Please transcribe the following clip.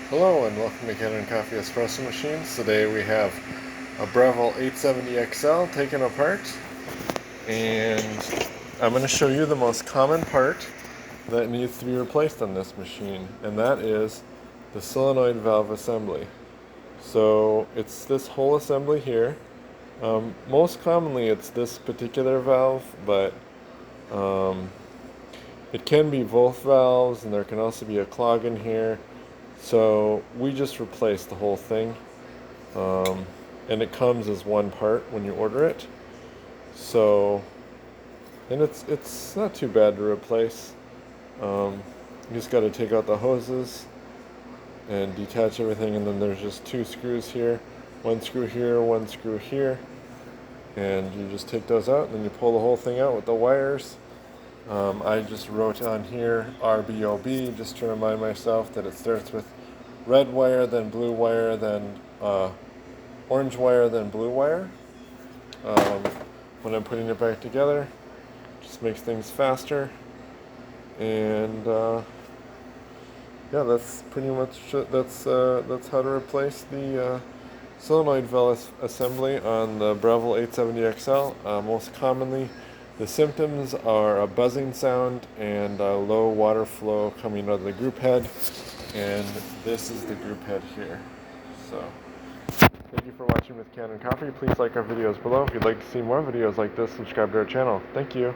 Hello and welcome to Kanen Coffee Espresso Machines. Today we have a Breville 870XL taken apart, and I'm going to show you the most common part that needs to be replaced on this machine, and that is the solenoid valve assembly. So it's this whole assembly here. Most commonly it's this particular valve, but it can be both valves, and there can also be a clog in here. So we just replaced the whole thing, and it comes as one part when you order it. So, and it's not too bad to replace. You just got to take out the hoses and detach everything, and then there's just two screws here, one screw here, one screw here, and you just take those out, and then you pull the whole thing out with the wires. I just wrote on here RBOB just to remind myself that it starts with red wire, then blue wire, then orange wire, then blue wire. When I'm putting it back together, just makes things faster. And yeah, that's pretty much that's how to replace the solenoid valve assembly on the Breville 870XL. Most commonly, the symptoms are a buzzing sound and a low water flow coming out of the group head, and this is the group head here. So, thank you for watching with Kanen Coffee. Please like our videos below. If you'd like to see more videos like this, subscribe to our channel. Thank you.